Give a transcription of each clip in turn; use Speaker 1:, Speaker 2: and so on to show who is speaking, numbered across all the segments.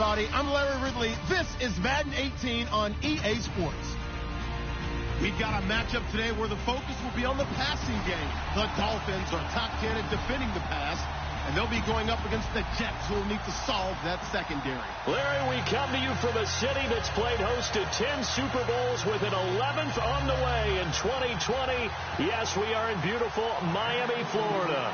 Speaker 1: everybody. I'm Larry Ridley. This is Madden 18 on EA Sports. We've got a matchup today where the focus will be on the passing game. The Dolphins are top 10 at defending the pass, and they'll be going up against the Jets, who will need to solve that secondary.
Speaker 2: Larry, we come to you from a city that's played host to 10 Super Bowls with an 11th on the way in 2020. Yes, we are in beautiful Miami, Florida.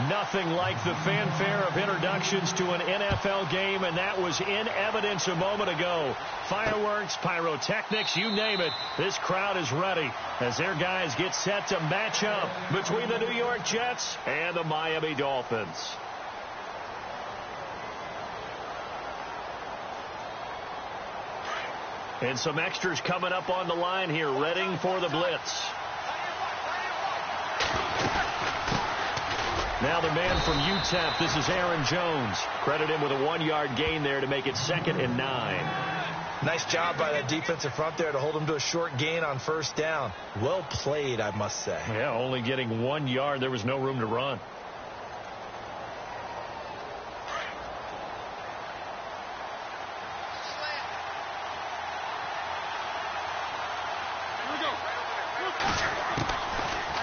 Speaker 2: Nothing like the fanfare of introductions to an NFL game, and that was in evidence a moment ago. Fireworks, pyrotechnics, you name it. This crowd is ready as their guys get set to match up between the New York Jets and the Miami Dolphins. And some extras coming up on the line here, readying for the blitz. Now the man from UTEP, this is Aaron Jones. Credit him with a 1-yard gain there to make it 2nd and 9.
Speaker 3: Nice job by that defensive front there to hold him to a short gain on first down. Well played, I must say.
Speaker 2: Yeah, only getting 1 yard. There was no room to run.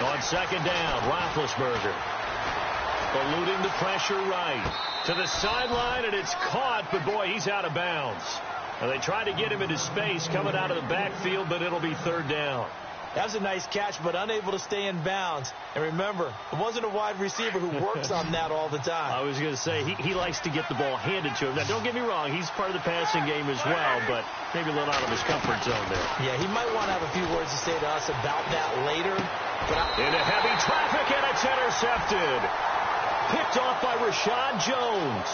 Speaker 2: On 2nd down, Roethlisberger. Eluding the pressure right to the sideline, and it's caught, but boy, he's out of bounds. And they tried to get him into space coming out of the backfield, but it'll be 3rd down.
Speaker 3: That was a nice catch, but unable to stay in bounds. And remember, it wasn't a wide receiver who works on that all the time.
Speaker 2: I was going to say, he likes to get the ball handed to him. Now, don't get me wrong, he's part of the passing game as well, but maybe a little out of his comfort zone there.
Speaker 3: Yeah, he might want to have a few words to say to us about that later.
Speaker 2: Into heavy traffic, and it's intercepted. Picked off by Rashad Jones.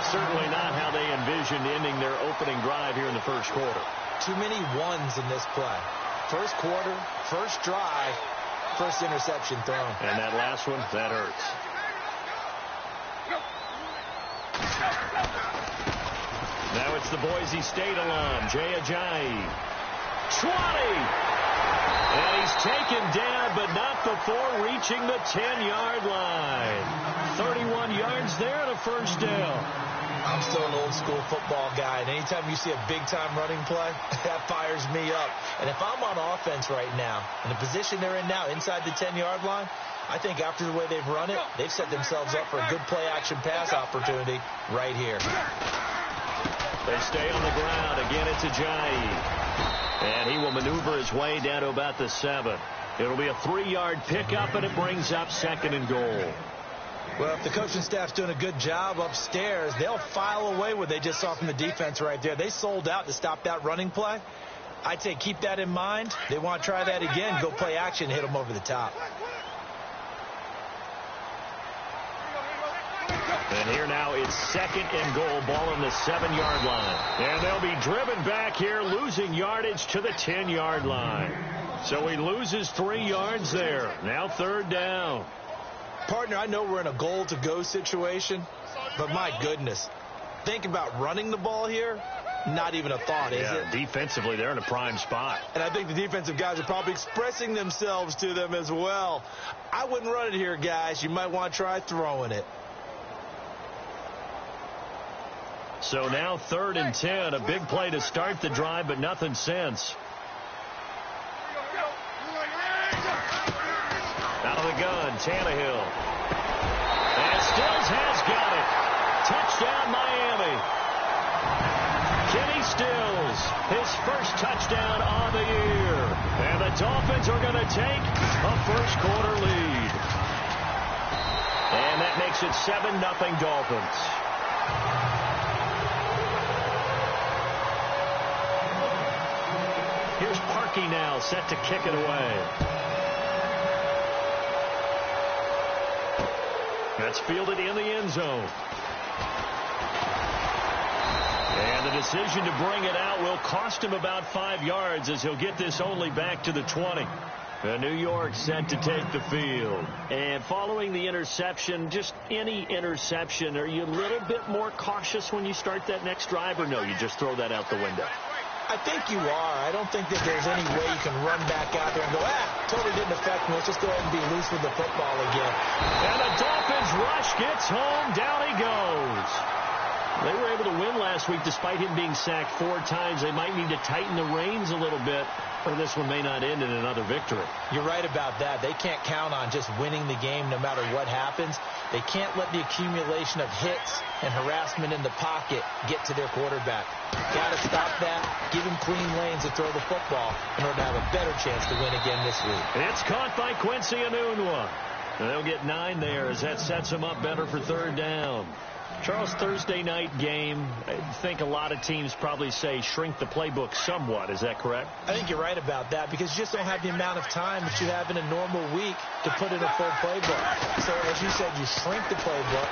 Speaker 2: Certainly not how they envisioned ending their opening drive here in the first quarter.
Speaker 3: Too many ones in this play. First quarter, first drive, first interception thrown.
Speaker 2: And that last one, that hurts. Now it's the Boise State alum, Jay Ajayi. 20! And he's taken down, but not before reaching the 10-yard line. 31 yards there and a first down.
Speaker 3: I'm still an old-school football guy, and anytime you see a big-time running play, that fires me up. And if I'm on offense right now, in the position they're in now, inside the 10-yard line, I think after the way they've run it, they've set themselves up for a good play-action pass opportunity right here.
Speaker 2: They stay on the ground. Again, it's Ajayi. And he will maneuver his way down to about the 7. It'll be a 3-yard pickup, and it brings up 2nd and goal.
Speaker 3: Well, if the coaching staff's doing a good job upstairs, they'll file away what they just saw from the defense right there. They sold out to stop that running play. I'd say keep that in mind. They want to try that again, go play action, hit them over the top.
Speaker 2: And here now it's 2nd and goal, ball on the 7-yard line. And they'll be driven back here, losing yardage to the 10-yard line. So he loses 3 yards there. Now 3rd down.
Speaker 3: Partner, I know we're in a goal-to-go situation, but my goodness, think about running the ball here. Not even a thought, is it?
Speaker 2: Defensively, they're in a prime spot.
Speaker 3: And I think the defensive guys are probably expressing themselves to them as well. I wouldn't run it here, guys. You might want to try throwing it.
Speaker 2: So now 3rd and 10, a big play to start the drive, but nothing since. Out of the gun, Tannehill. And Stills has got it. Touchdown, Miami. Kenny Stills, his first touchdown of the year. And the Dolphins are going to take a first quarter lead. And that makes it 7-0 Dolphins. Here's Parkey now, set to kick it away. That's fielded in the end zone. And the decision to bring it out will cost him about 5 yards as he'll get this only back to the 20. New York set to take the field. And following the interception, just any interception, are you a little bit more cautious when you start that next drive, or no, you just throw that out the window?
Speaker 3: I think you are. I don't think that there's any way you can run back out there and go, totally didn't affect me. Let's just go ahead and be loose with the football again.
Speaker 2: And the Dolphins rush gets home. Down he goes. They were able to win last week despite him being sacked 4 times. They might need to tighten the reins a little bit, or this one may not end in another victory.
Speaker 3: You're right about that. They can't count on just winning the game no matter what happens. They can't let the accumulation of hits and harassment in the pocket get to their quarterback. Got to stop that, give him clean lanes to throw the football in order to have a better chance to win again this week.
Speaker 2: It's caught by Quincy Enunwa. They'll get 9 there as that sets them up better for 3rd down. Charles, Thursday night game, I think a lot of teams probably say shrink the playbook somewhat. Is that correct?
Speaker 3: I think you're right about that because you just don't have the amount of time that you have in a normal week to put in a full playbook. So, as you said, you shrink the playbook,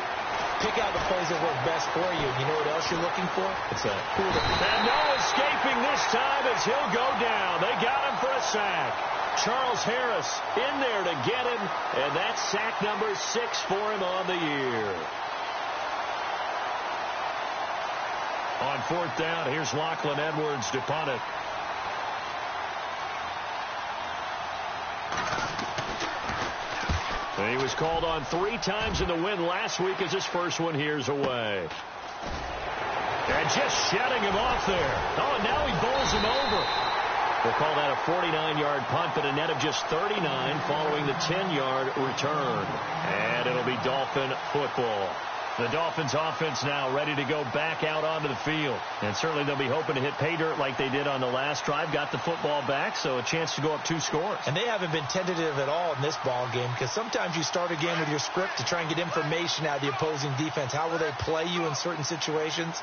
Speaker 3: pick out the plays that work best for you. You know what else you're looking for?
Speaker 2: What's that? And no escaping this time as he'll go down. They got him for a sack. Charles Harris in there to get him, and that's sack number 6 for him on the year. On 4th down, here's Lachlan Edwards to punt it. And he was called on 3 times in the win last week as his first one here's away. And just shedding him off there. Oh, and now he bowls him over. We'll call that a 49-yard punt, but a net of just 39 following the 10-yard return. And it'll be Dolphin football. The Dolphins offense now ready to go back out onto the field. And certainly they'll be hoping to hit pay dirt like they did on the last drive. Got the football back, so a chance to go up 2 scores.
Speaker 3: And they haven't been tentative at all in this ball game because sometimes you start a game with your script to try and get information out of the opposing defense. How will they play you in certain situations?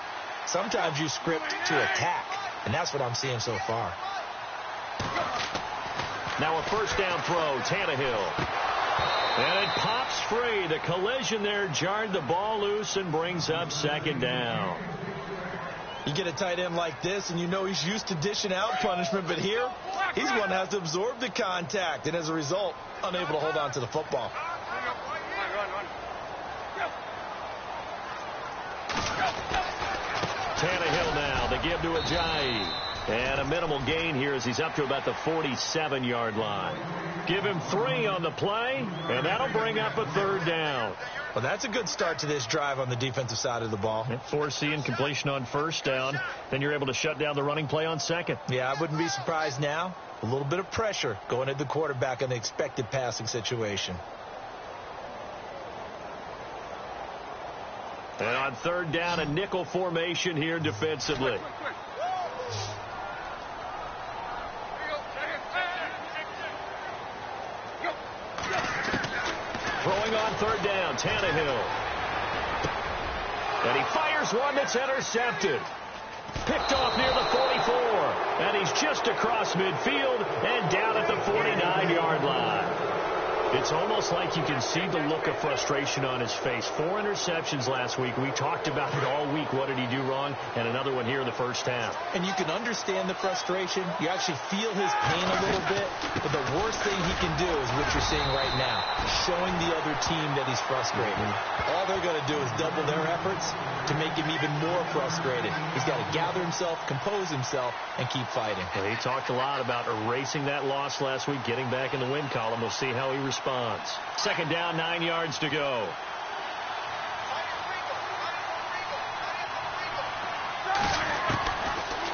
Speaker 3: Sometimes you script to attack, and that's what I'm seeing so far.
Speaker 2: Now a first down throw, Tannehill. And it pops free. The collision there jarred the ball loose and brings up 2nd down.
Speaker 3: You get a tight end like this, and you know he's used to dishing out punishment, but here, he's one that has to absorb the contact, and as a result, unable to hold on to the football.
Speaker 2: Tannehill now, they give to Ajayi. And a minimal gain here as he's up to about the 47-yard line. Give him 3 on the play, and that'll bring up a 3rd down.
Speaker 3: Well, that's a good start to this drive on the defensive side of the ball.
Speaker 2: Foreseeing completion on 1st down. Then you're able to shut down the running play on 2nd.
Speaker 3: Yeah, I wouldn't be surprised now. A little bit of pressure going at the quarterback in the expected passing situation.
Speaker 2: And on 3rd down, a nickel formation here defensively. Throwing on 3rd down, Tannehill. And he fires one that's intercepted. Picked off near the 44. And he's just across midfield and down at the 49-yard line. It's almost like you can see the look of frustration on his face. 4 interceptions last week. We talked about it all week. What did he do wrong? And another one here in the 1st half.
Speaker 3: And you can understand the frustration. You actually feel his pain a little bit. But the worst thing he can do is what you're seeing right now, showing the other team that he's frustrated. All they're going to do is double their efforts to make him even more frustrated. He's got to gather himself, compose himself, and keep fighting.
Speaker 2: Well, he talked a lot about erasing that loss last week, getting back in the win column. We'll see how he responds. 2nd down, 9 yards to go.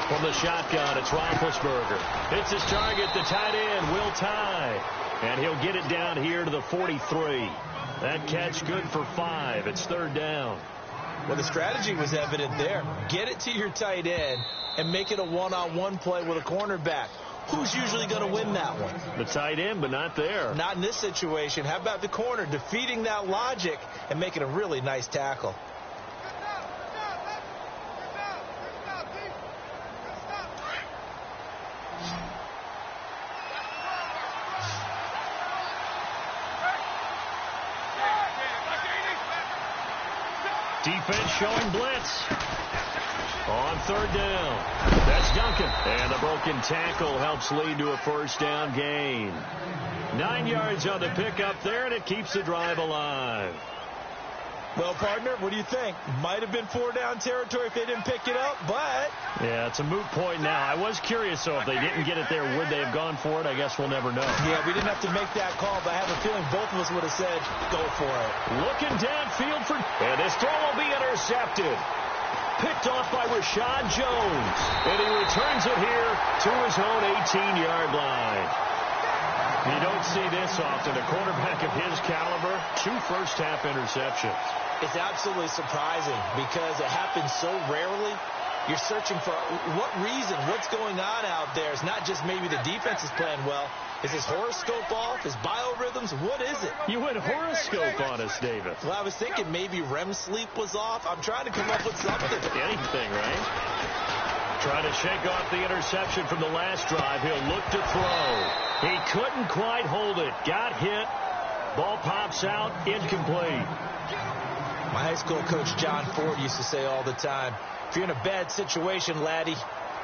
Speaker 2: From the shotgun, it's Roethlisberger. It's his target, the tight end, Will Tye. And he'll get it down here to the 43. That catch good for 5. It's 3rd down.
Speaker 3: Well, the strategy was evident there. Get it to your tight end and make it a one-on-one play with a cornerback. Who's usually going to win that one?
Speaker 2: The tight end, but not there.
Speaker 3: Not in this situation. How about the corner defeating that logic and making a really nice tackle?
Speaker 2: Defense showing blitz. On 3rd down. That's Duncan. And the broken tackle helps lead to a 1st down gain. 9 yards on the pickup there, and it keeps the drive alive.
Speaker 3: Well, partner, what do you think? Might have been 4-down territory if they didn't pick it up, but...
Speaker 2: Yeah, it's a moot point now. I was curious, though, if they didn't get it there, would they have gone for it? I guess we'll never know.
Speaker 3: Yeah, we didn't have to make that call, but I have a feeling both of us would have said, go for it.
Speaker 2: Looking downfield for... And this throw will be intercepted. picked off by Rashad Jones. And he returns it here to his own 18-yard line. You don't see this often. A quarterback of his caliber, 2 first-half interceptions.
Speaker 3: It's absolutely surprising because it happens so rarely. You're searching for what reason, what's going on out there. It's not just maybe the defense is playing well. Is his horoscope off? His biorhythms? What is it?
Speaker 2: You went horoscope on us, David.
Speaker 3: Well, I was thinking maybe REM sleep was off. I'm trying to come up with something.
Speaker 2: Anything, right? Trying to shake off the interception from the last drive. He'll look to throw. He couldn't quite hold it. Got hit. Ball pops out. Incomplete.
Speaker 3: My high school coach, John Ford, used to say all the time, if you're in a bad situation, laddie,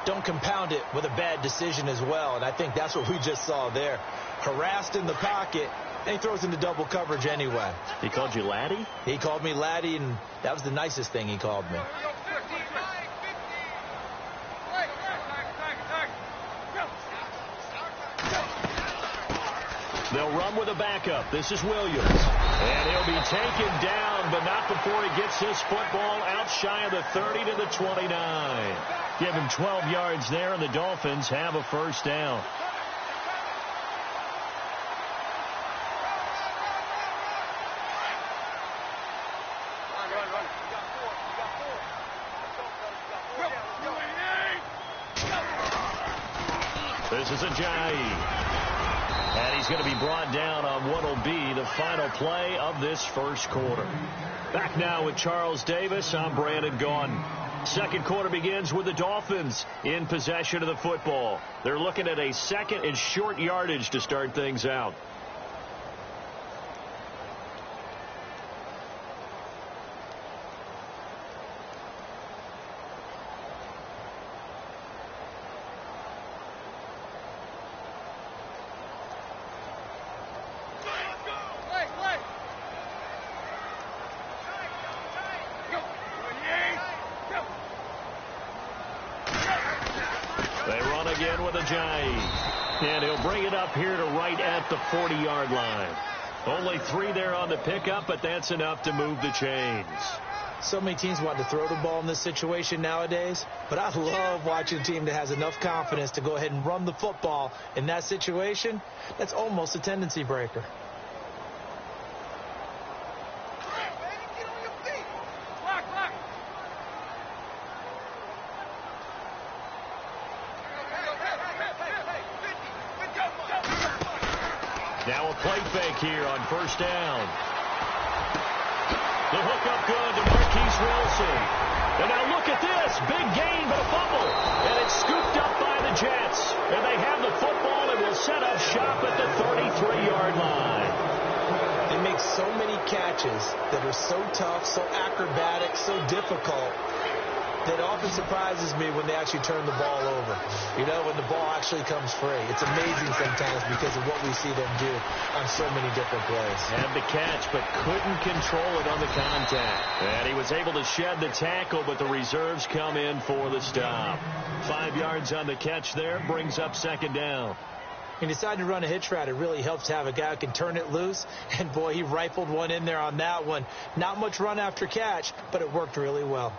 Speaker 3: don't compound it with a bad decision as well. And I think that's what we just saw there. Harassed in the pocket, and he throws into double coverage anyway.
Speaker 2: He called you laddie?
Speaker 3: He called me laddie, and that was the nicest thing he called me.
Speaker 2: They'll run with a backup. This is Williams. And he'll be taken down, but not before he gets this football out shy of the 30 to the 29. Give him 12 yards there, and the Dolphins have a first down. This is Ajayi. And he's going to be brought down on what will be the final play of this first quarter. Back now with Charles Davis. I'm Brandon Gaudin. Second quarter begins with the Dolphins in possession of the football. They're looking at a second and short yardage to start things out. And he'll bring it up here to right at the 40-yard line. Only 3 there on the pickup, but that's enough to move the chains.
Speaker 3: So many teams want to throw the ball in this situation nowadays, but I love watching a team that has enough confidence to go ahead and run the football in that situation. That's almost a tendency breaker.
Speaker 2: Now a play fake here on first down. The hook up good to Marquise Wilson. And now look at this. Big gain, but a fumble. And it's scooped up by the Jets. And they have the football and will set up shop at the 33-yard line.
Speaker 3: They make so many catches that are so tough, so acrobatic, so difficult. That often surprises me when they actually turn the ball over. You know, when the ball actually comes free. It's amazing sometimes because of what we see them do on so many different plays.
Speaker 2: Had the catch, but couldn't control it on the contact. And he was able to shed the tackle, but the reserves come in for the stop. 5 yards on the catch there, brings up second down.
Speaker 3: He decided to run a hitch route. It really helps to have a guy who can turn it loose. And, boy, he rifled one in there on that one. Not much run after catch, but it worked really well.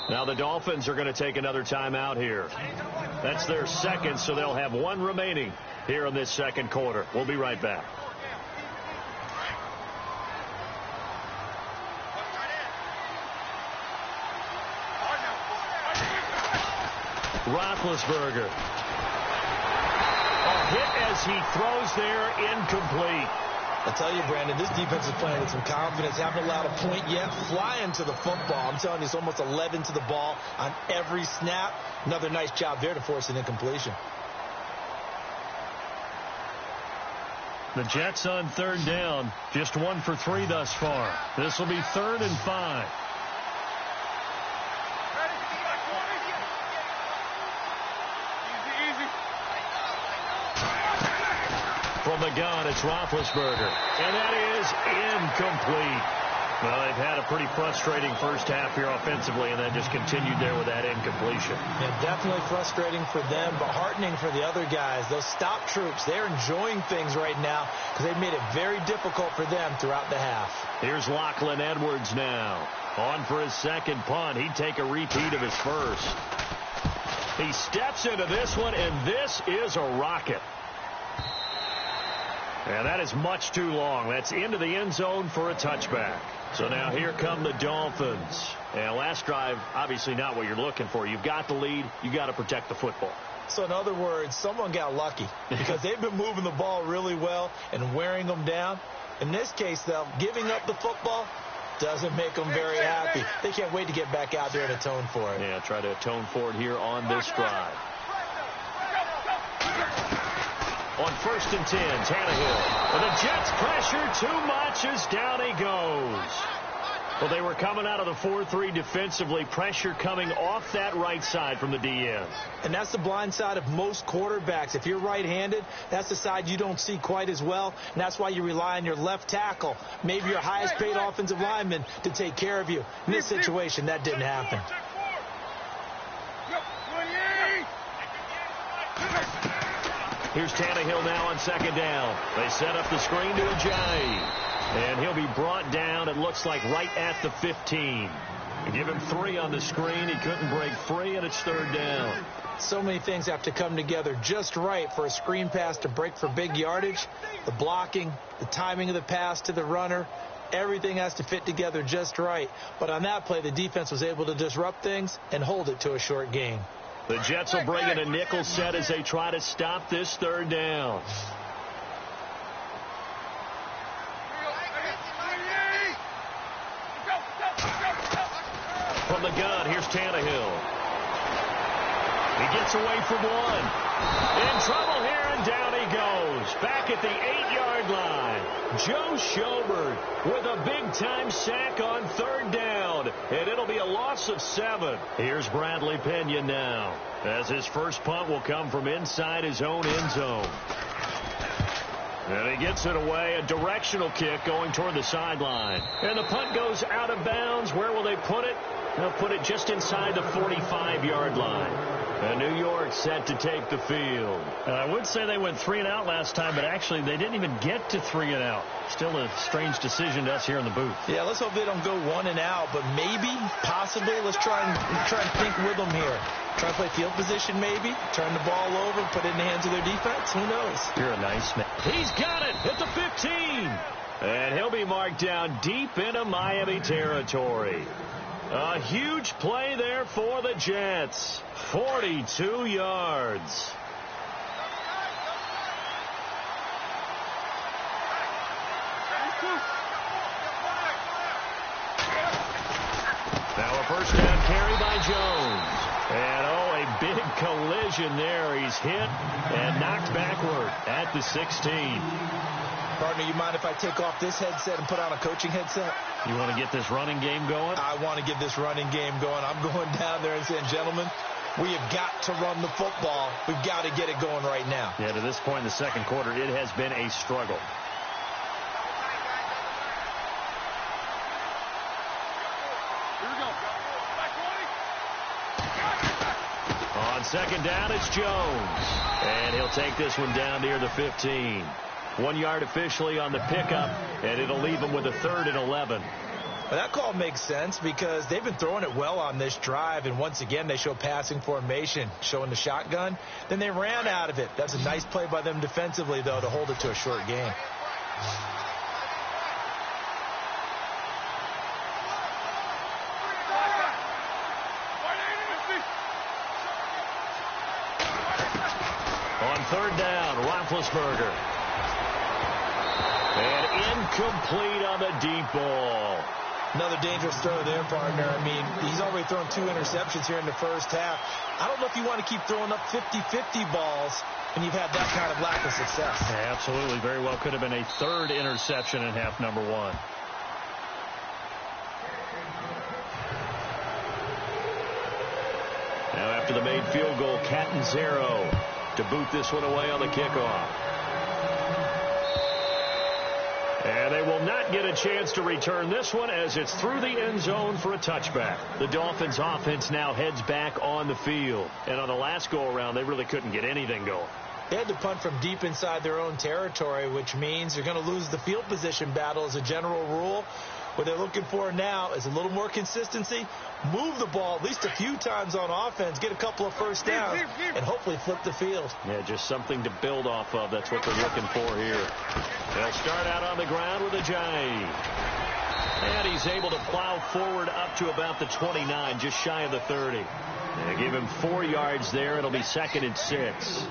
Speaker 2: Now the Dolphins are going to take another timeout here. That's their second, so they'll have 1 remaining here in this second quarter. We'll be right back. Roethlisberger. A hit as he throws there, incomplete.
Speaker 3: I tell you, Brandon, this defense is playing with some confidence. Haven't allowed a point yet. Flying to the football. I'm telling you, it's almost 11 to the ball on every snap. Another nice job there to force an incompletion.
Speaker 2: The Jets on third down. Just 1 for 3 thus far. This will be 3rd and 5. From the gun, it's Roethlisberger. And that is incomplete. Well, they've had a pretty frustrating first half here offensively, and then just continued there with that incompletion.
Speaker 3: Yeah, definitely frustrating for them, but heartening for the other guys. Those stop troops, they're enjoying things right now because they've made it very difficult for them throughout the half. Here's Lachlan Edwards now. On for his second punt. He'd take a repeat of his first. He steps into this one, and this is a rocket. And that is much too long. That's into the end zone for a touchback. So now here come the Dolphins. And last drive, obviously not what you're looking for. You've got the lead. You got to protect the football. So in other words, someone got lucky because they've been moving the ball really well and wearing them down. In this case, though, giving up the football doesn't make them very happy. They can't wait to get back out there and atone for it. Yeah, try to atone for it here on this drive. On 1st and 10, Tannehill. And the Jets pressure too much as down he goes. Well, they were coming out of the 4-3 defensively. Pressure coming off that right side from the DN. And that's the blind side of most quarterbacks. If you're right-handed, that's the side you don't see quite as well. And that's why you rely on your left tackle, maybe your highest-paid offensive lineman, to take care of you. In this situation, that didn't happen. Here's Tannehill now on 2nd down. They set up the screen to Ajayi. And he'll be brought down, it looks like, right at the 15. They give him 3 on the screen. He couldn't break free, and it's 3rd down. So many things have to come together just right for a screen pass to break for big yardage. The blocking, the timing of the pass to the runner, everything has to fit together just right. But on that play, the defense was able to disrupt things and hold it to a short gain. The Jets will bring in a nickel set as they try to stop this 3rd down. From the gun, here's Tannehill. He gets away from one. In trouble here, and down he goes. Back at the 8-yard line. Joe Schobert with a big-time sack on 3rd down. And it'll be a loss of 7. Here's Bradley Pena now, as his first punt will come from inside his own end zone. And he gets it away, a directional kick going toward the sideline. And the punt goes out of bounds. Where will they put it? They'll put it just inside the 45-yard line. And New York set to take the field. I would say they went 3 and out last time, but actually they didn't even get to 3 and out. Still a strange decision to us here in the booth. Yeah, let's hope they don't go 1 and out, but maybe, possibly, let's try and think with them here. Try to play field position maybe, turn the ball over, put it in the hands of their defense. Who knows? You're a nice man. He's got it at the 15. And he'll be marked down deep into Miami territory. A huge play there for the Jets. 42 yards. Now a first down carry by Jones. And, a big collision there. He's hit and knocked backward at the 16. Partner, you mind if I take off this headset and put on a coaching headset? You want to get this running game going? I want to get this running game going. I'm going down there and saying, gentlemen, we have got to run the football. We've got to get it going right now. Yeah, to this point in the second quarter, it has been a struggle. On 2nd down, it's Jones. And he'll take this one down near the 15. 1 yard officially on the pickup, and it'll leave him with a 3rd and 11. Well, that call makes sense because they've been throwing it well on this drive, and once again they show passing formation, showing the shotgun. Then they ran out of it. That's a nice play by them defensively, though, to hold it to a short gain. On 3rd down, Roethlisberger. And incomplete on the deep ball. Another dangerous throw there, partner. I mean, he's already thrown 2 interceptions here in the first half. I don't know if you want to keep throwing up 50-50 balls when you've had that kind of lack of success. Yeah, absolutely. Very well could have been a 3rd interception in half number 1. Now after the made field goal, Catanzaro to boot this one away on the kickoff.
Speaker 2: And they will not get a chance to return this one as it's through the end zone for a touchback. The Dolphins offense now heads back on the field. And on the last go-around, they really couldn't get anything going.
Speaker 3: They had to punt from deep inside their own territory, which means you're going to lose the field position battle as a general rule. What they're looking for now is a little more consistency, move the ball at least a few times on offense, get a couple of first downs, and hopefully flip the field.
Speaker 2: Yeah, just something to build off of. That's what they're looking for here. They'll start out on the ground with Ajayi. And he's able to plow forward up to about the 29, just shy of the 30. They give him 4 yards there. It'll be 2nd and 6.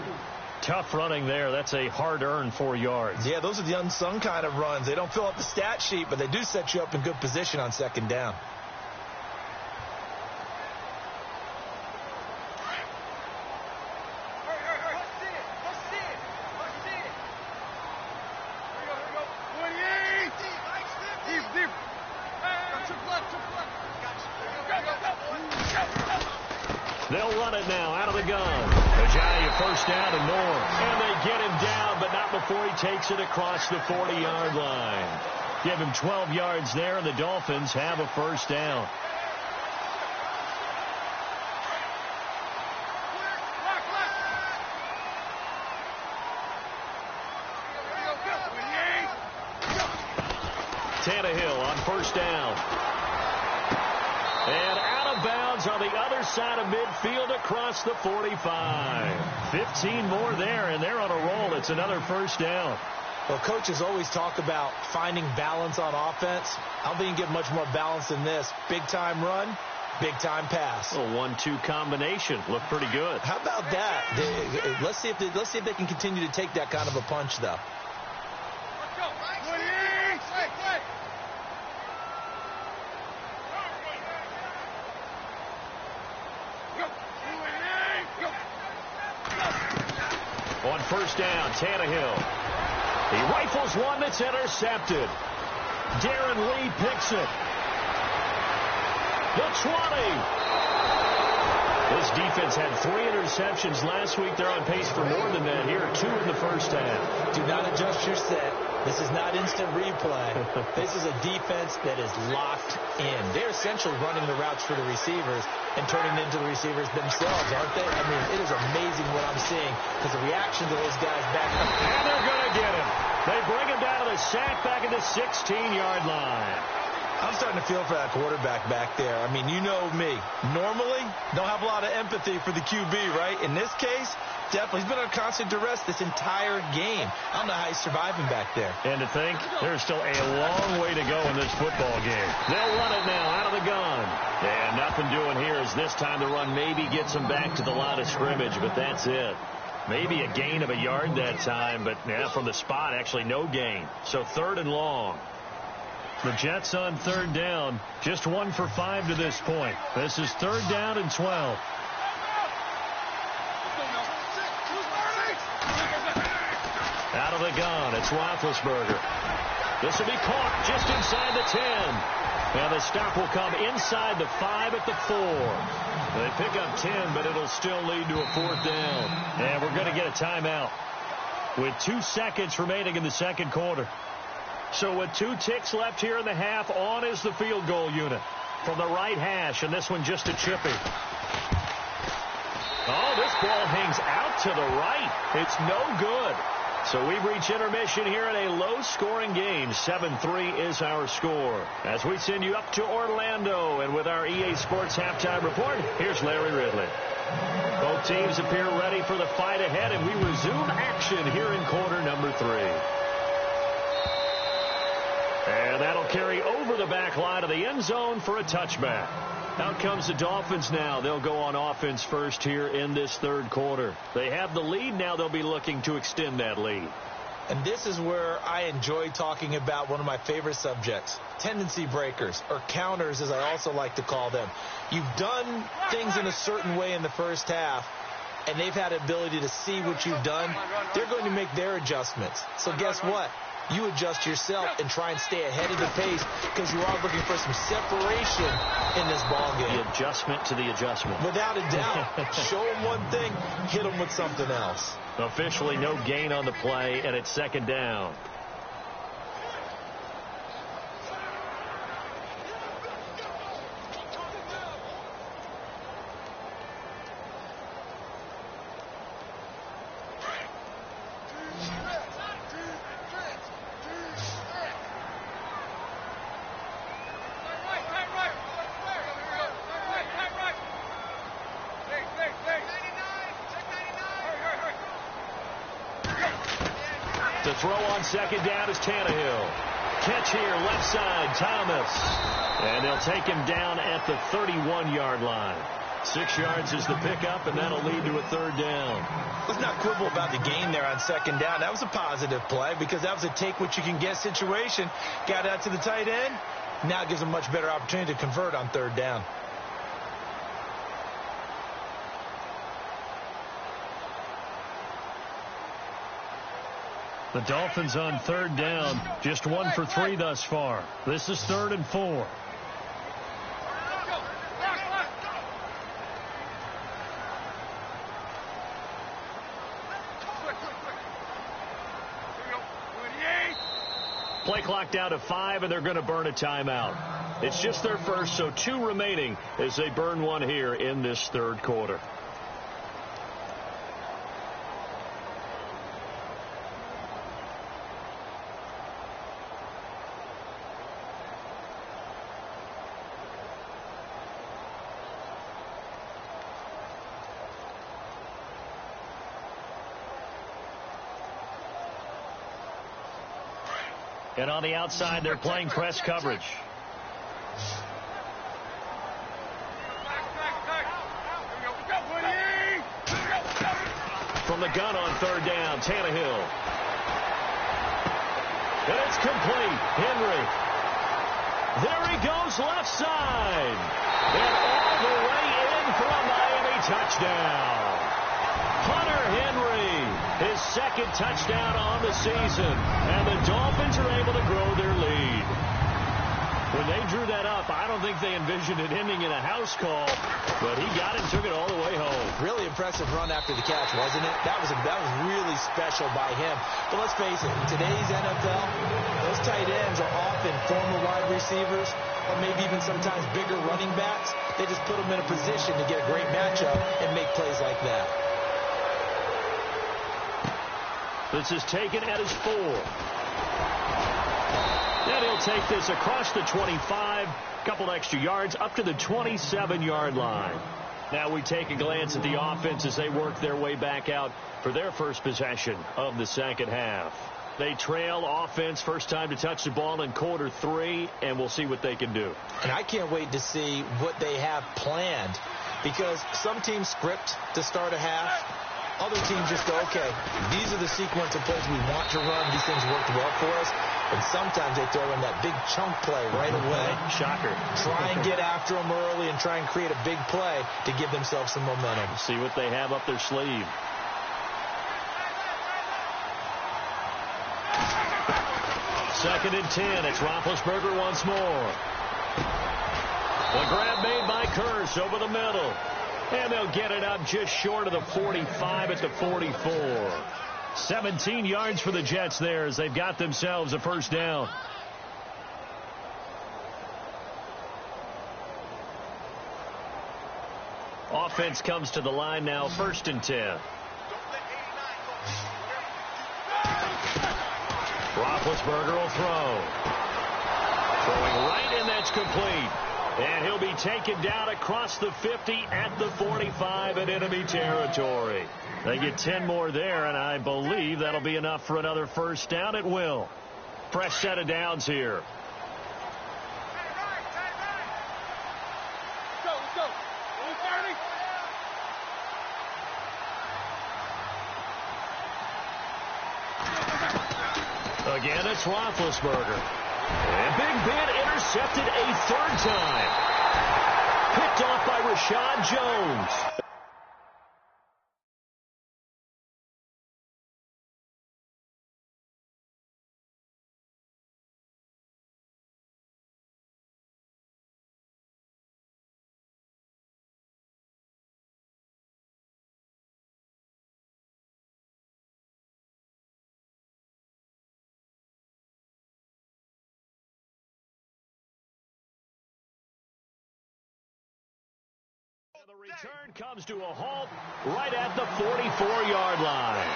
Speaker 2: Tough running there. That's a hard-earned 4 yards.
Speaker 3: Yeah, those are the unsung kind of runs. They don't fill out the stat sheet, but they do set you up in good position on 2nd down.
Speaker 2: They'll run it now out of the gun. Ajayi first down and more. And they get him down, but not before he takes it across the 40-yard line. Give him 12 yards there, and the Dolphins have a first down. Tannehill on first down. And out of bounds on the other side of midfield across the 45. 15 more there, and they're on a roll. It's another first down.
Speaker 3: Well, coaches always talk about finding balance on offense. I don't think you can get much more balance than this. Big-time run, big-time pass.
Speaker 2: A 1-2 combination. Looked pretty good.
Speaker 3: How about that? Let's see if they can continue to take that kind of a punch, though.
Speaker 2: On first down, Tannehill. He rifles one that's intercepted. Darren Lee picks it. The 20. This defense had 3 interceptions last week. They're on pace for more than that here. 2 in the first half.
Speaker 3: Do not adjust your set. This is not instant replay. This is a defense that is locked in. They're essentially running the routes for the receivers and turning them into the receivers themselves, aren't they? I mean, it is amazing what I'm seeing because the reaction to those guys back up.
Speaker 2: And they're going to get him. They bring him down to the sack back at the 16-yard line.
Speaker 3: I'm starting to feel for that quarterback back there. I mean, you know me. Normally, don't have a lot of empathy for the QB, right? In this case, definitely. He's been under constant duress this entire game. I don't know how he's surviving back there.
Speaker 2: And to think, there's still a long way to go in this football game. They'll run it now out of the gun. And nothing doing here as this time the run maybe gets them back to the line of scrimmage, but that's it. Maybe a gain of a yard that time, but yeah, from the spot, actually no gain. So 3rd and long. The Jets on 3rd down, just 1 for 5 to this point. This is 3rd down and 12. Out of the gun, it's Roethlisberger. This will be caught just inside the 10. Now the stop will come inside the 5 at the 4. They pick up 10, but it'll still lead to a 4th down. And we're going to get a timeout with 2 seconds remaining in the second quarter. So with 2 ticks left here in the half, on is the field goal unit from the right hash, and this one just a chippy. Oh, this ball hangs out to the right. It's no good. So we've reached intermission here in a low-scoring game. 7-3 is our score. As we send you up to Orlando, and with our EA Sports Halftime Report, here's Larry Ridley. Both teams appear ready for the fight ahead, and we resume action here in quarter number 3. And that'll carry over the back line of the end zone for a touchback. Out comes the Dolphins now. They'll go on offense first here in this 3rd quarter. They have the lead. Now they'll be looking to extend that lead.
Speaker 3: And this is where I enjoy talking about one of my favorite subjects, tendency breakers, or counters as I also like to call them. You've done things in a certain way in the first half, and they've had the ability to see what you've done. They're going to make their adjustments. So guess what? You adjust yourself and try and stay ahead of the pace because you are looking for some separation in this ball game.
Speaker 2: The adjustment to the adjustment.
Speaker 3: Without a doubt. Show them one thing, hit them with something else.
Speaker 2: Officially no gain on the play, and it's 2nd down. To throw on second down is Tannehill. Catch here, left side, Thomas. And they'll take him down at the 31-yard line. 6 yards is the pickup, and that'll lead to a third down.
Speaker 3: Let's not quibble about the gain there on second down. That was a positive play because that was a take-what-you-can-get situation. Got out to the tight end. Now it gives a much better opportunity to convert on third down.
Speaker 2: The Dolphins on third down, just 1 for 3 thus far. This is 3rd and 4. Play clock down to 5, and they're going to burn a timeout. It's just their first, so 2 remaining as they burn one here in this third quarter. And on the outside, they're playing press coverage. From the gun on third down, Tannehill. And it's complete. Henry. There he goes, left side. And all the way in for a Miami touchdown. Hunter Henry, his second touchdown on the season, and the Dolphins are able to grow their lead. When they drew that up, I don't think they envisioned it ending in a house call, but he got it and took it all the way home.
Speaker 3: Really impressive run after the catch, wasn't it? That was really special by him. But let's face it, in today's NFL, those tight ends are often former wide receivers or maybe even sometimes bigger running backs. They just put them in a position to get a great matchup and make plays like that.
Speaker 2: This is taken at his 4. And he'll take this across the 25, couple extra yards, up to the 27-yard line. Now we take a glance at the offense as they work their way back out for their first possession of the second half. They trail offense, first time to touch the ball in quarter 3, and we'll see what they can do.
Speaker 3: And I can't wait to see what they have planned, because some teams script to start a half. Other teams just go, okay, these are the sequence of plays we want to run. These things worked well for us. And sometimes they throw in that big chunk play right away.
Speaker 2: Shocker.
Speaker 3: Try and get after them early and try and create a big play to give themselves some momentum.
Speaker 2: See what they have up their sleeve. Second and 10. It's Roethlisberger once more. The grab made by Kearse over the middle. And they'll get it up just short of the 45 at the 44. 17 yards for the Jets there as they've got themselves a first down. Offense comes to the line now, 1st and 10. Roethlisberger will throw. Throwing right, and that's complete. And he'll be taken down across the 50 at the 45 in enemy territory. They get 10 more there, and I believe that'll be enough for another first down. It will. Fresh set of downs here. Again, it's Roethlisberger. And Big Ben intercepted a 3rd time. Picked off by Rashad Jones. The return comes to a halt right at the 44-yard line.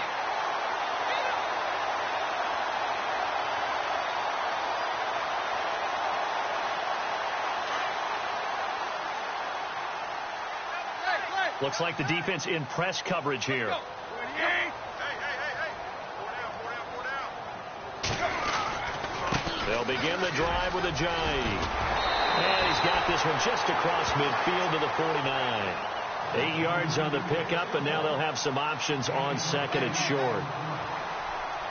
Speaker 2: Looks like the defense in press coverage here. They'll begin the drive with a Ajayi. And he's got this one just across midfield to the 49. 8 yards on the pickup, and now they'll have some options on second and short.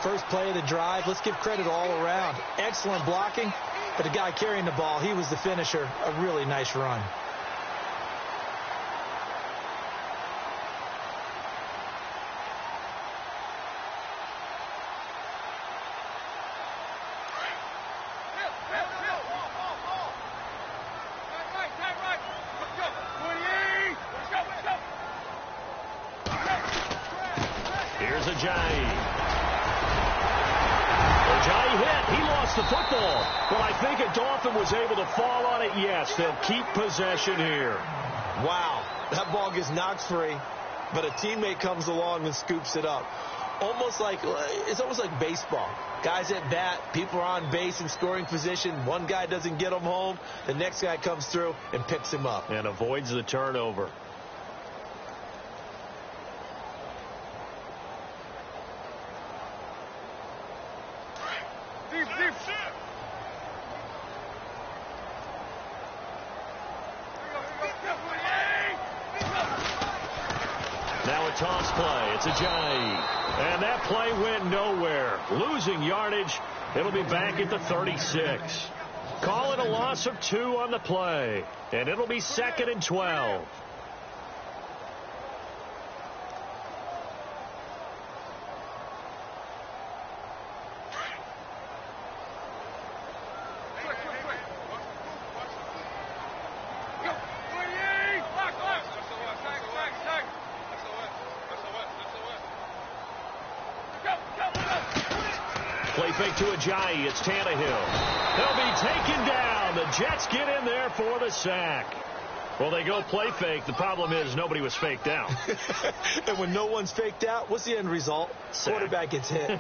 Speaker 3: First play of the drive, let's give credit all around. Excellent blocking, but the guy carrying the ball, he was the finisher. A really nice run.
Speaker 2: Here's Ajayi. Ajayi hit. He lost the football. But I think a Dolphin was able to fall on it. Yes, they'll keep possession here.
Speaker 3: Wow, that ball gets knocked free, but a teammate comes along and scoops it up. It's almost like baseball. Guys at bat, people are on base in scoring position. One guy doesn't get him home. The next guy comes through and picks him up.
Speaker 2: And avoids the turnover. Now a toss play. It's Ajayi. And that play went nowhere. Losing yardage. It'll be back at the 36. Call it a loss of 2 on the play. And it'll be 2nd and 12. Play fake to Ajayi. It's Tannehill. They'll be taken down. The Jets get in there for the sack. Well, they go play fake. The problem is nobody was faked out.
Speaker 3: And when no one's faked out, what's the end result?
Speaker 2: Sack.
Speaker 3: Quarterback gets hit.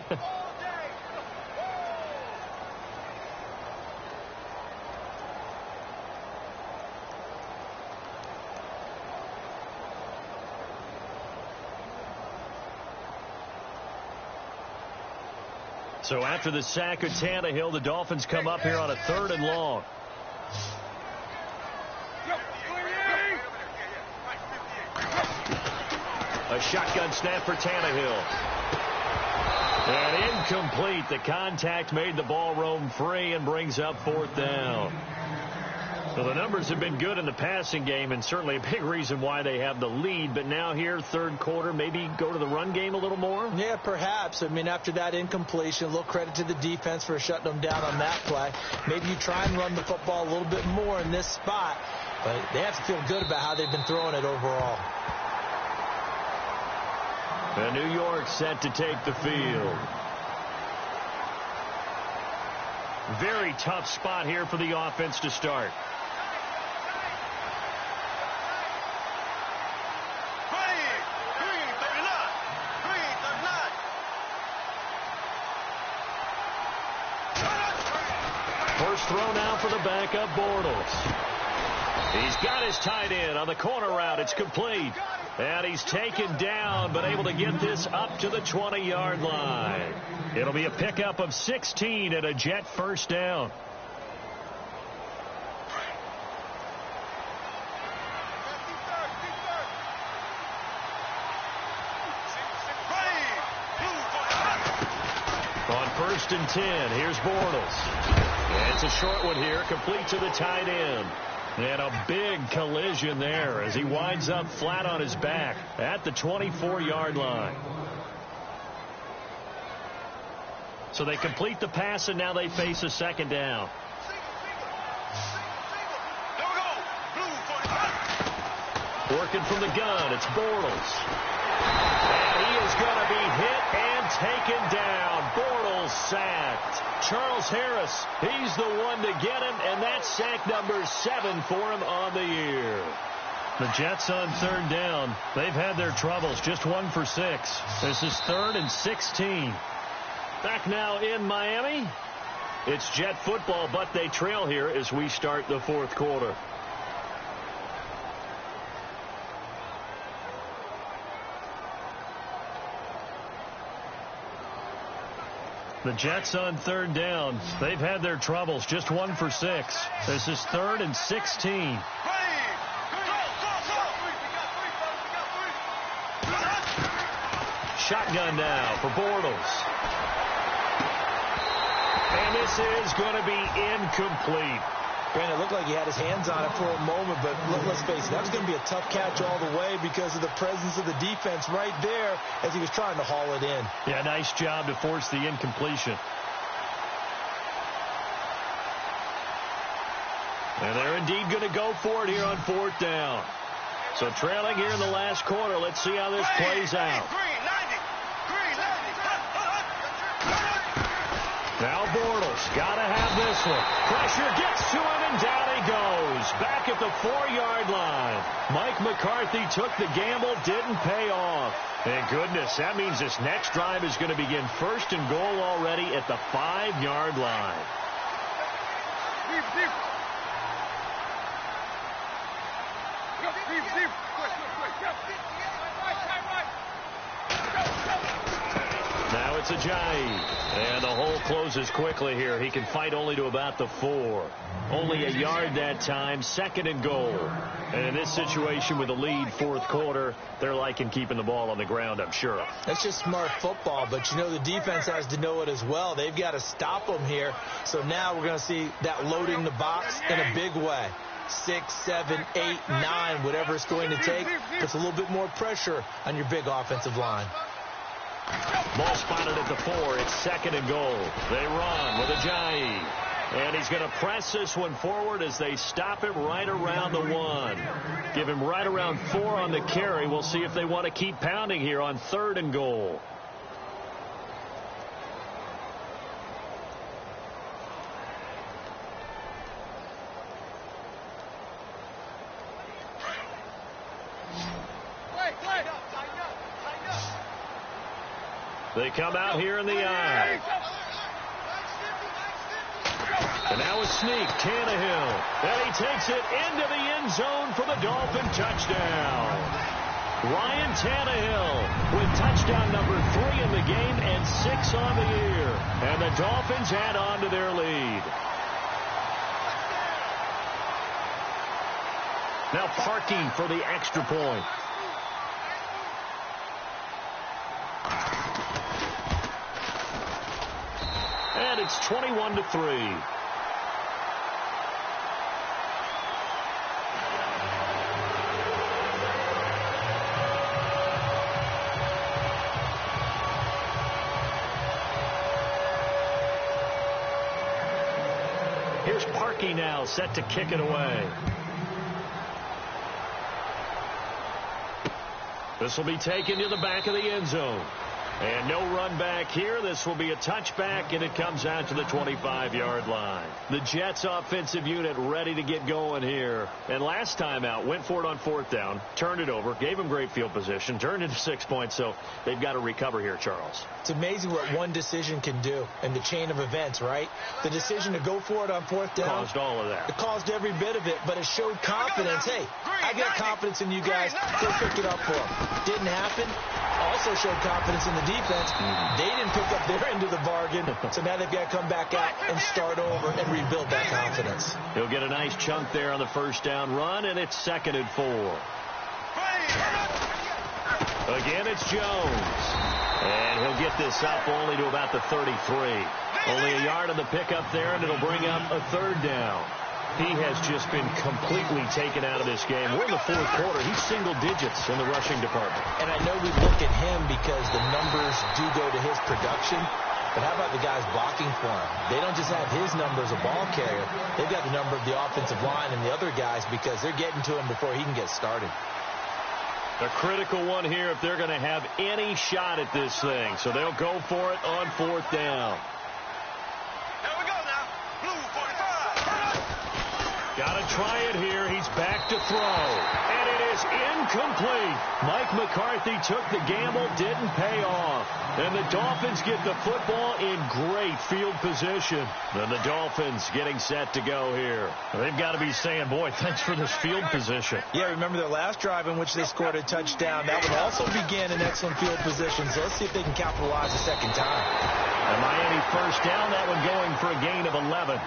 Speaker 2: So after the sack of Tannehill, the Dolphins come up here on a 3rd and long. A shotgun snap for Tannehill. And incomplete. The contact made the ball roam free and brings up 4th down. So the numbers have been good in the passing game, and certainly a big reason why they have the lead. But now here, 3rd quarter, maybe go to the run game a little more?
Speaker 3: Yeah, perhaps. I mean, after that incompletion, a little credit to the defense for shutting them down on that play. Maybe you try and run the football a little bit more in this spot. But they have to feel good about how they've been throwing it overall.
Speaker 2: And New York set to take the field. Very tough spot here for the offense to start. First throw now for the backup, Bortles. He's got his tight end on the corner route. It's complete. And he's taken down, but able to get this up to the 20-yard line. It'll be a pickup of 16 and a Jet first down. On 1st and 10, here's Bortles. And it's a short one here, complete to the tight end. And a big collision there as he winds up flat on his back at the 24-yard line. So they complete the pass, and now they face a 2nd down. Working from the gun, it's Bortles. And he is going to be hit and taken down. Bortles sacked. Charles Harris, he's the one to get him, and that's sack number 7 for him on the year. The Jets on 3rd down. They've had their troubles, just 1 for 6. This is 3rd and 16. Back now in Miami. It's Jet football, but they trail here as we start the 4th quarter. The Jets on third down. They've had their troubles. Just 1 for 6. This is 3rd and 16. Shotgun now for Bortles. And this is going to be incomplete.
Speaker 3: Brandon, it looked like he had his hands on it for a moment, but let's face it, that was going to be a tough catch all the way because of the presence of the defense right there as he was trying to haul it in.
Speaker 2: Yeah, nice job to force the incompletion. And they're indeed going to go for it here on 4th down. So trailing here in the last quarter. Let's see how this plays out. Now Bortles got to have this one. Pressure gets to him, and down he goes. Back at the 4-yard line. Mike McCarthy took the gamble, didn't pay off. And goodness, that means this next drive is going to begin 1st and goal already at the 5-yard line. Now it's Ajayi. And the hole closes quickly here. He can fight only to about the 4. Only a yard that time. 2nd and goal. And in this situation with the lead 4th quarter, they're liking keeping the ball on the ground, I'm sure.
Speaker 3: That's just smart football, but you know the defense has to know it as well. They've got to stop them here. So now we're going to see that loading the box in a big way. 6, 7, 8, 9, whatever it's going to take, puts a little bit more pressure on your big offensive line.
Speaker 2: Ball spotted at the 4. It's 2nd and goal. They run with Ajayi. And he's going to press this one forward as they stop him right around the 1. Give him right around 4 on the carry. We'll see if they want to keep pounding here on 3rd and goal. They come out here in the eye. And now a sneak, Tannehill. And he takes it into the end zone for the Dolphin touchdown. Ryan Tannehill with touchdown number 3 in the game and 6 on the year. And the Dolphins add on to their lead. Now Parkey for the extra point. And it's 21-3. Here's Parkey now, set to kick it away. This will be taken to the back of the end zone. And no run back here. This will be a touchback, and it comes out to the 25-yard line. The Jets offensive unit ready to get going here. And last time out, went for it on 4th down, turned it over, gave them great field position, turned into 6 points, so they've got to recover here, Charles.
Speaker 3: It's amazing what one decision can do in the chain of events, right? The decision to go for it on 4th down.
Speaker 2: Caused all of that.
Speaker 3: It caused every bit of it, but it showed confidence. Hey, I got confidence in you guys. Go pick it up for them. Didn't happen. Also showed confidence in the defense. They didn't pick up their end of the bargain, so now they've got to come back out and start over and rebuild that confidence.
Speaker 2: He'll get a nice chunk there on the 1st down run, and it's 2nd and 4. Again, it's Jones. And he'll get this up only to about the 33. Only a yard on the pickup there, and it'll bring up a 3rd down. He has just been completely taken out of this game. We're in the 4th quarter. He's single digits in the rushing department.
Speaker 3: And I know we look at him because the numbers do go to his production. But how about the guys blocking for him? They don't just have his number as a ball carrier. They've got the number of the offensive line and the other guys because they're getting to him before he can get started.
Speaker 2: A critical one here if they're going to have any shot at this thing. So they'll go for it on 4th down.
Speaker 1: Here we go now. Blue 45.
Speaker 2: Got a try it here. He's back to throw. And it is incomplete. Mike McCarthy took the gamble, didn't pay off. And the Dolphins get the football in great field position. And the Dolphins getting set to go here. They've got to be saying, boy, thanks for this field position.
Speaker 3: Yeah, remember their last drive in which they scored a touchdown. That one also began in excellent field position. So let's see if they can capitalize a second time.
Speaker 2: And Miami first down, that one going for a gain of 11.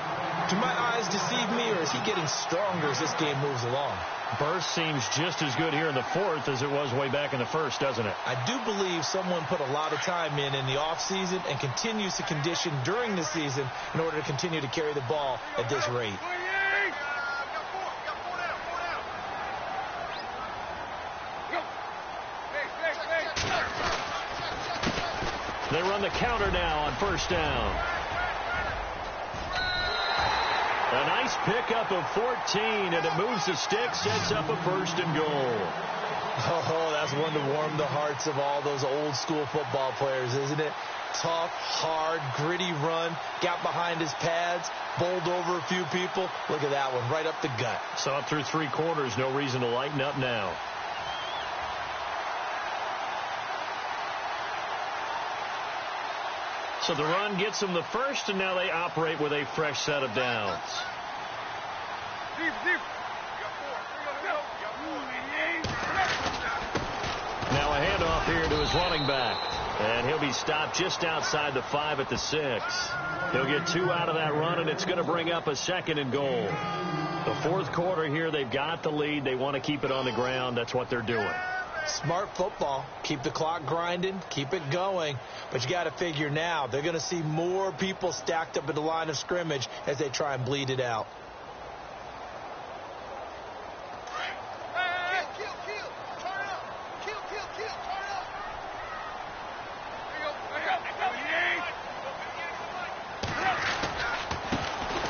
Speaker 3: Do my eyes deceive me, or is he getting stronger as this game moves along?
Speaker 2: Burst seems just as good here in the fourth as it was way back in the first, doesn't it?
Speaker 3: I do believe someone put a lot of time in the offseason and continues to condition during the season in order to continue to carry the ball at this rate.
Speaker 2: They run the counter now on first down. A nice pickup of 14, and it moves the stick, sets up a first and goal.
Speaker 3: Oh, that's one to warm the hearts of all those old school football players, isn't it? Tough, hard, gritty run, got behind his pads, bowled over a few people. Look at that one, right up the gut.
Speaker 2: Saw it through three quarters, no reason to lighten up now. So the run gets them the first, and now they operate with a fresh set of downs. Now a handoff here to his running back. And he'll be stopped just outside the 5 at the 6. He'll get 2 out of that run, and it's going to bring up a second and goal. The fourth quarter here, they've got the lead. They want to keep it on the ground. That's what they're doing.
Speaker 3: Smart football. Keep the clock grinding. Keep it going. But you got to figure now they're going to see more people stacked up at the line of scrimmage as they try and bleed it out.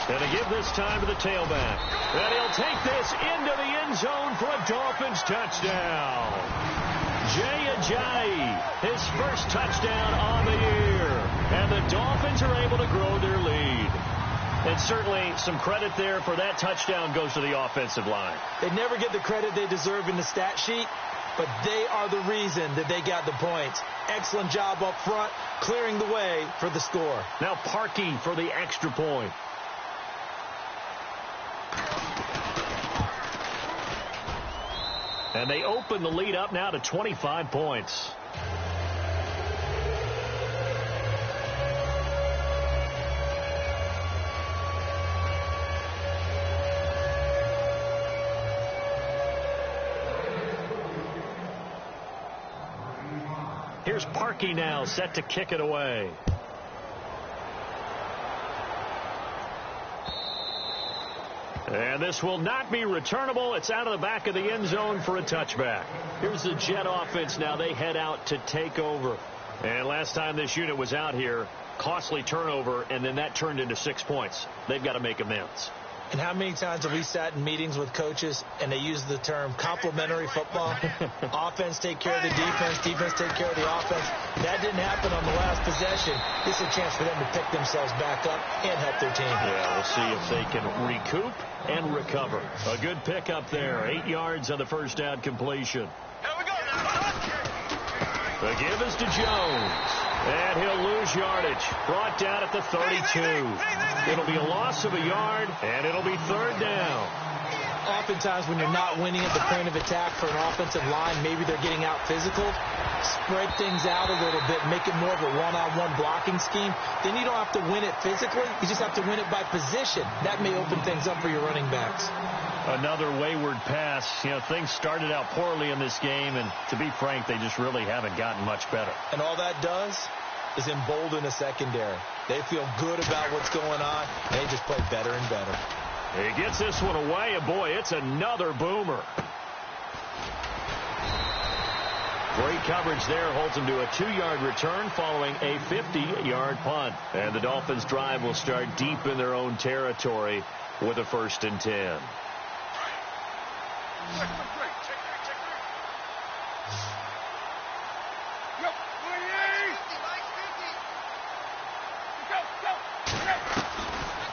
Speaker 2: And to give this time to the tailback. And he'll take this into the end zone for a Dolphins touchdown. Jay Ajayi, his first touchdown on the year. And the Dolphins are able to grow their lead. And certainly some credit there for that touchdown goes to the offensive line.
Speaker 3: They never get the credit they deserve in the stat sheet, but they are the reason that they got the points. Excellent job up front, clearing the way for the score.
Speaker 2: Now Parkey for the extra point. And they open the lead up now to 25 points. Here's Parkey now, set to kick it away. And this will not be returnable. It's out of the back of the end zone for a touchback. Here's the Jet offense now. They head out to take over. And last time this unit was out here, costly turnover, and then that turned into 6 points. They've got to make amends.
Speaker 3: And how many times have we sat in meetings with coaches and they use the term complementary football? Offense take care of the defense, defense take care of the offense. That didn't happen on the last possession. This is a chance for them to pick themselves back up and help their team.
Speaker 2: Yeah, we'll see if they can recoup and recover. A good pickup there. 8 yards on the first down completion.
Speaker 4: Here we go now.
Speaker 2: The give is to Jones. And he'll lose yardage. Brought down at the 32. It'll be a loss of a yard, and it'll be third down.
Speaker 3: Oftentimes when you're not winning at the point of attack for an offensive line, maybe they're getting out physical, spread things out a little bit, make it more of a one-on-one blocking scheme. Then you don't have to win it physically. You just have to win it by position. That may open things up for your running backs.
Speaker 2: Another wayward pass. You know, things started out poorly in this game, and to be frank, they just really haven't gotten much better.
Speaker 3: And all that does is embolden a secondary. They feel good about what's going on, and they just play better and better.
Speaker 2: He gets this one away, and boy, it's another boomer. Great coverage there, holds him to a 2-yard return following a 50-yard punt. And the Dolphins' drive will start deep in their own territory with a 1st and 10.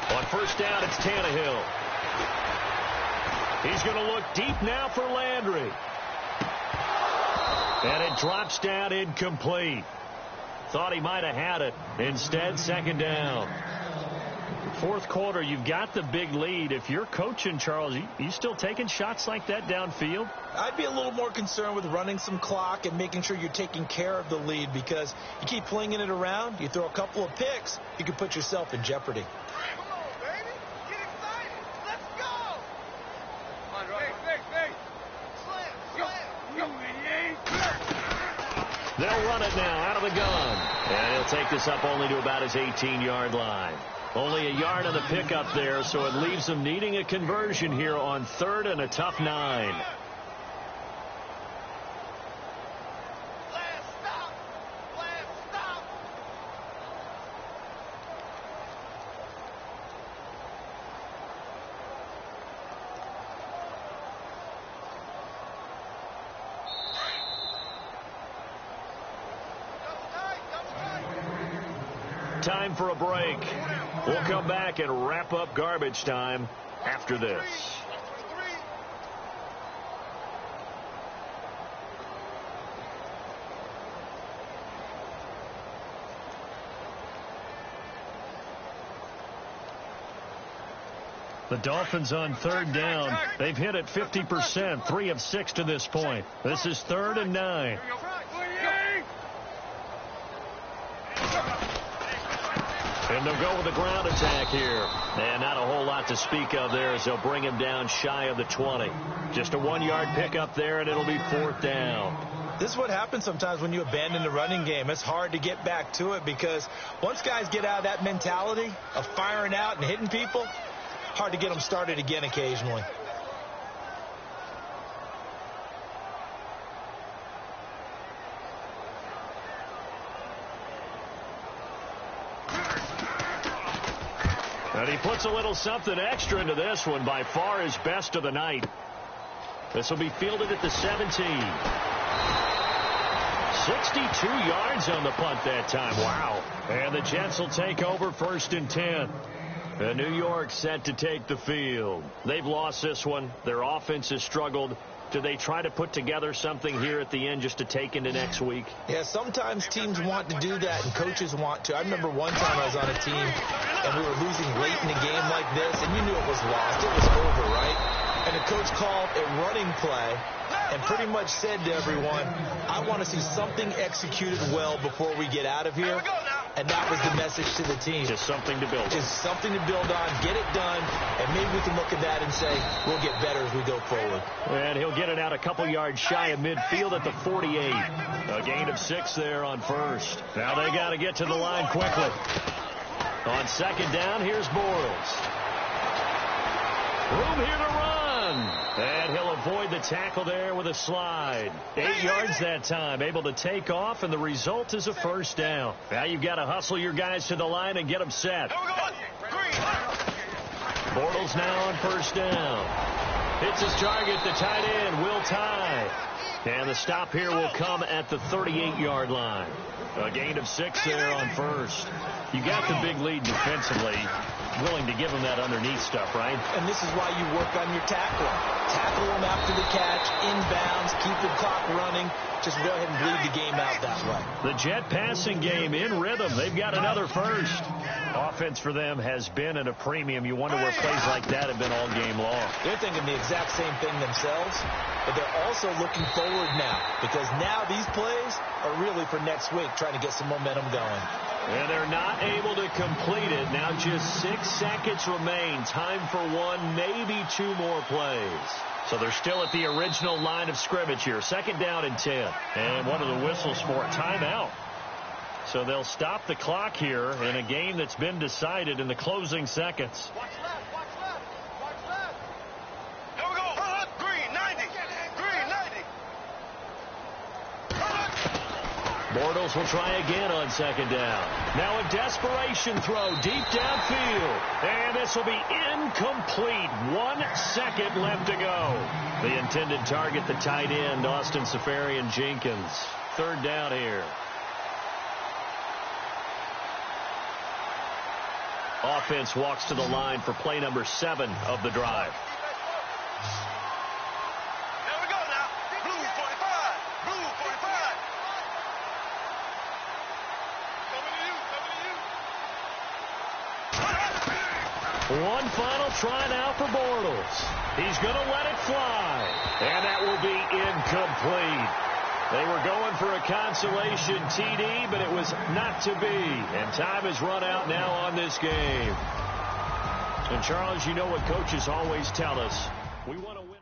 Speaker 2: On first down, it's Tannehill. He's going to look deep now for Landry. And it drops down incomplete. Thought he might have had it. Instead, second down. Fourth quarter, you've got the big lead. If you're coaching, Charles, you still taking shots like that downfield?
Speaker 3: I'd be a little more concerned with running some clock and making sure you're taking care of the lead, because you keep flinging it around, you throw a couple of picks, you can put yourself in jeopardy.
Speaker 4: Come on, baby. Get excited. Let's go. Come on, Hey. Slam.
Speaker 2: They'll run it now out of the gun. And he'll take this up only to about his 18-yard line. Only a yard on the pickup there, so it leaves them needing a conversion here on 3rd and a tough 9.
Speaker 4: Last stop.
Speaker 2: Time for a break. We'll come back and wrap up garbage time after this. The Dolphins on 3rd down. They've hit it 50%, 3 of 6 to this point. This is 3rd and 9. And they'll go with the ground attack here. And not a whole lot to speak of there as they'll bring him down shy of the 20. Just a 1-yard pickup there, and it'll be 4th down.
Speaker 3: This is what happens sometimes when you abandon the running game. It's hard to get back to it, because once guys get out of that mentality of firing out and hitting people, hard to get them started again occasionally.
Speaker 2: And he puts a little something extra into this one, by far his best of the night. This will be fielded at the 17. 62 yards on the punt that time. Wow. And the Jets will take over 1st and 10. And New York set to take the field. They've lost this one. Their offense has struggled. Do they try to put together something here at the end just to take into next week?
Speaker 3: Yeah, sometimes teams want to do that and coaches want to. I remember one time I was on a team and we were losing late in a game like this, and you knew it was lost. It was over, right? And the coach called a running play and pretty much said to everyone, I want to see something executed well before we get out of here. And that was the message to the team.
Speaker 2: Just something to build on.
Speaker 3: Just something to build on, get it done, and maybe we can look at that and say we'll get better as we go forward.
Speaker 2: And he'll get it out a couple yards shy of midfield at the 48. A gain of 6 there on 1st. Now they got to get to the line quickly. On 2nd down, here's Bortles. Room here to run. And he'll avoid the tackle there with a slide. 8 yards that time, able to take off, and the result is a 1st down. Now you've got to hustle your guys to the line and get them set. Bortles now on 1st down. Hits his target, the tight end, Will Tye. And the stop here will come at the 38-yard line. A gain of 6 there on 1st. You got the big lead defensively. Willing to give them that underneath stuff, right?
Speaker 3: And this is why you work on your tackling. Tackle them after the catch, inbounds, keep the clock running. Just go ahead and bleed the game out that way.
Speaker 2: The Jet passing game in rhythm. They've got another 1st. Offense for them has been at a premium. You wonder where plays like that have been all game long.
Speaker 3: They're thinking the exact same thing themselves, but they're also looking forward now, because now these plays are really for next week, trying to get some momentum going.
Speaker 2: And they're not able to complete it. Now just 6 seconds remain. Time for 1, maybe 2 more plays. So they're still at the original line of scrimmage here. 2nd down and 10. And one of the whistles for a timeout. So they'll stop the clock here in a game that's been decided in the closing seconds.
Speaker 4: Watch left. Watch left. Here we go. Green, 90. Green, 90.
Speaker 2: Bortles will try again on 2nd down. Now a desperation throw deep downfield. And this will be incomplete. 1 second left to go. The intended target, the tight end, Austin Seferian-Jenkins. 3rd down here. Offense walks to the line for play number 7 of the drive.
Speaker 4: There we go now. Blue 45. Blue 45. Coming to you.
Speaker 2: One final try now for Bortles. He's going to let it fly. And that will be incomplete. They were going for a consolation TD, but it was not to be. And time has run out now on this game. And, Charles, you know what coaches always tell us. We want to win.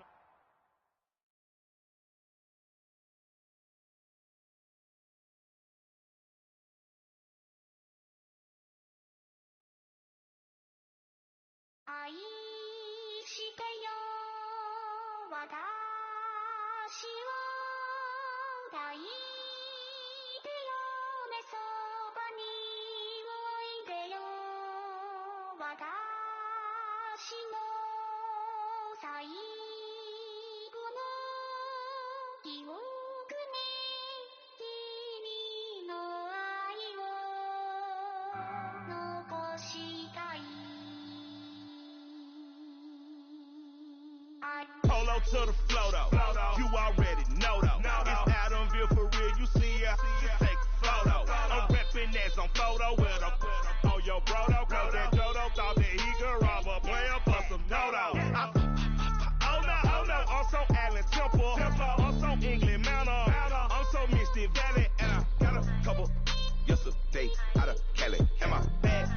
Speaker 5: Polo to the flow though. You already know though. It's Adamville for real. You see ya. Take a photo. I'm reppin' as on photo with a on your bro though. Cause that Dodo thought that he could rob a player for some no-no. Oh no. Also Allen Temple. Also England Mountain. Also Mystic Valley. And I got a couple yesterday out of Cali. And my bag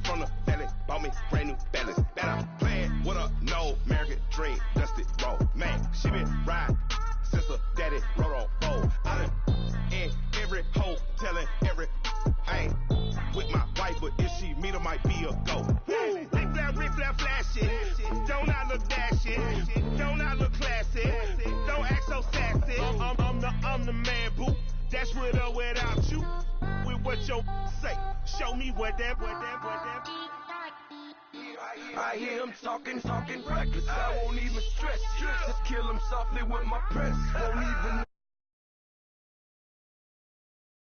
Speaker 5: from the valley bought me brand new balance. And I'm playing with a no American dream. Dusty road. Man, she been riding since her daddy rode on bowl. I done in every hole telling every I ain't with my wife, but if she meet her might be a go. Rick flat flashing. Don't I look dashing? Don't I look classy? Don't act so sassy. I'm the man, boo. Dash with or without you. With what your say. Show me what that.
Speaker 6: I hear him talking reckless. I won't even stress. Just kill him softly with my press. Won't even